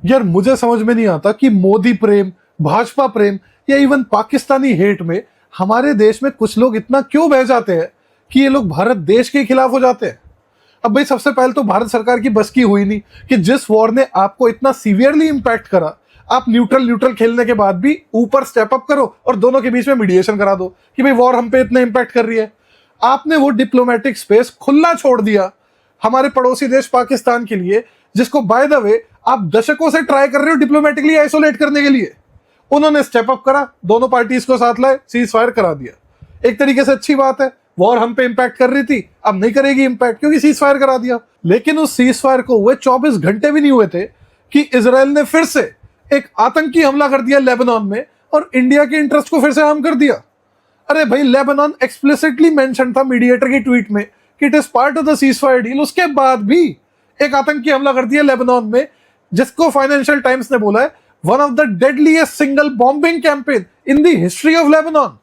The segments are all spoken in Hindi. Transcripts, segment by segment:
यार मुझे समझ में नहीं आता कि मोदी प्रेम, भाजपा प्रेम या इवन पाकिस्तानी हेट में हमारे देश में कुछ लोग इतना क्यों बह जाते हैं कि ये लोग भारत देश के खिलाफ हो जाते हैं। अब भाई सबसे पहले तो भारत सरकार की बस की हुई नहीं कि जिस वॉर ने आपको इतना सीवियरली इंपैक्ट करा, आप न्यूट्रल न्यूट्रल खेलने के बाद भी ऊपर स्टेप अप करो और दोनों के बीच में मीडिएशन करा दो कि भाई वॉर हम पे इतना इंपैक्ट कर रही है। आपने वो डिप्लोमेटिक स्पेस खुला छोड़ दिया हमारे पड़ोसी देश पाकिस्तान के लिए, जिसको बाय द वे आप दशकों से ट्राई कर रहे हो डिप्लोमेटिकली आइसोलेट करने के लिए। उन्होंने स्टेप अप करा, दोनों पार्टीज को साथ लाए, सीज फायर करा दिया। एक तरीके से अच्छी बात है, वॉर हम पे इंपैक्ट कर रही थी, अब नहीं करेगी इंपैक्ट क्योंकि सीज फायर करा दिया। लेकिन उस सीज फायर को हुए 24 घंटे भी नहीं हुए थे कि इजराइल ने फिर से एक आतंकी हमला कर दिया लेबनान में और इंडिया के इंटरेस्ट को फिर से हार्म कर दिया। अरे भाई, लेबनान एक्सप्लिसिटली मेंशन था मीडिएटर की ट्वीट में कि it is part of the cease fire deal. उसके बाद भी एक आतंकी हमला कर दिया लेबनान में, जिसको फाइनेंशियल टाइम्स ने बोला है one of the deadliest single bombing campaign in the history of Lebanon.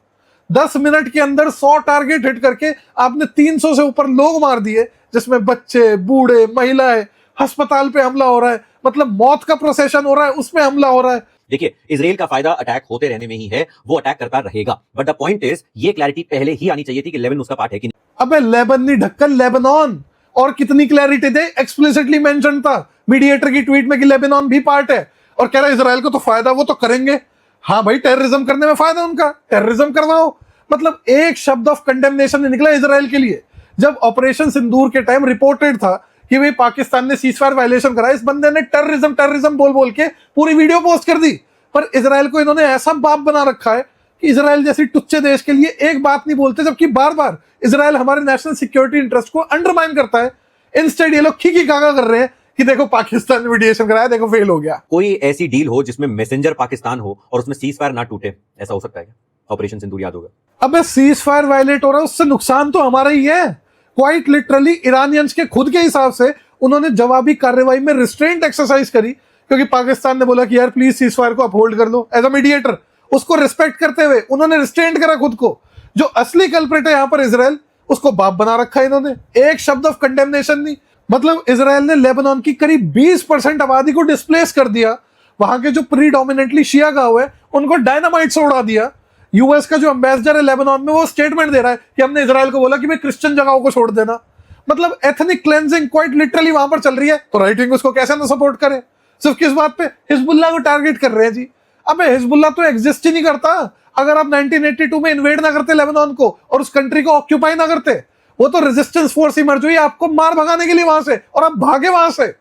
10 minute के अंदर 100 टारगेट हिट करके आपने 300 से ऊपर लोग मार दिए, जिसमें बच्चे, बूढ़े, महिलाएं, अस्पताल पे हमला हो रहा है, मतलब मौत का प्रोसेशन हो रहा है, उसमें हमला हो रहा है। देखिए, इजराइल का फायदा अटैक होते रहने में ही है, वो अटैक करता रहेगा। बट द पॉइंट इज, ये क्लैरिटी पहले ही आनी चाहिए थी कि लेबनान उसका पार्ट है कि नहीं। अबे लेबन नहीं ढक्कन, लेबनान। और कितनी क्लैरिटी दे, एक्सप्लिसिटली मेंशन था मीडिएटर की ट्वीट में कि लेबनान भी पार्ट है। और कह रहा है इजराइल को तो फायदा, वो तो करेंगे। हाँ भाई, टेररिज्म करने में फायदा उनका, टेररिज्म करवाओ। मतलब एक शब्द ऑफ कंडेमनेशन नहीं निकला इजराइल के लिए। जब ऑपरेशन सिंदूर के टाइम रिपोर्टेड था कि भाई पाकिस्तान ने सीजफायर वायलेशन करा, इस बंदे ने टेररिज्म टेररिज्म बोल बोल के पूरी वीडियो पोस्ट कर दी। पर इजराइल को इन्होंने ऐसा बाप बना रखा है कि इजराइल जैसी टुच्चे देश के लिए एक बात नहीं बोलते, जबकि बार बार इजराइल हमारे नेशनल सिक्योरिटी इंटरेस्ट को अंडरमाइन करता है। इंस्टेड ये लोग खीखी काका कर रहे हैं कि देखो पाकिस्तान ने मीडिएशन कराया, देखो फेल हो गया। कोई ऐसी डील हो जिसमें मैसेंजर पाकिस्तान हो और उसमें सीज फायर ना टूटे, ऐसा हो सकता है क्या? ऑपरेशन सिंदूर याद होगा। अबे सीज फायर वायलेट हो रहा है, उससे नुकसान तो हमारा ही है। क्वाइट लिटरली ईरानियंस के खुद के हिसाब से उन्होंने जवाबी कार्रवाई में रिस्ट्रेंट एक्सरसाइज करी, क्योंकि पाकिस्तान ने बोला कि यार प्लीज सीज फायर को अपहोल्ड कर लो एज अ मीडिएटर। उसको रिस्पेक्ट करते हुए उन्होंने रिस्ट्रेंट करा खुद को। जो असली कल्प्रिट है यहाँ पर इजराइल, उसको बाप बना रखा है इन्होंने। एक शब्द ऑफ कंडेमनेशन नहीं। मतलब इजराइल ने लेबनान की करीब 20% आबादी को डिस्प्लेस कर दिया। वहां के जो प्रीडोमिनेंटली शिया गांव है उनको डायनामाइट से उड़ा दिया। यूएस का जो एम्बेसडर है लेबनान में, वो स्टेटमेंट दे रहा है कि हमने इजराइल को बोला कि भाई क्रिश्चियन जगहों को छोड़ देना। मतलब एथनिक क्लेंजिंग क्वाइट लिटरली वहां पर चल रही है, तो राइट विंग उसको कैसे ना सपोर्ट करे। सिर्फ किस बात पे? हिजबुल्लाह को टारगेट कर रहे हैं जी। अबे हिजबुल्लाह तो एग्जिस्ट ही नहीं करता। अगर आप 1982 में इन्वेड ना करते लेबनान को और उस कंट्री को ऑक्यूपाई ना करते, वो तो रेजिस्टेंस फोर्स इमर्ज हुई आपको मार भगाने के लिए वहां से, और आप भागे वहां से।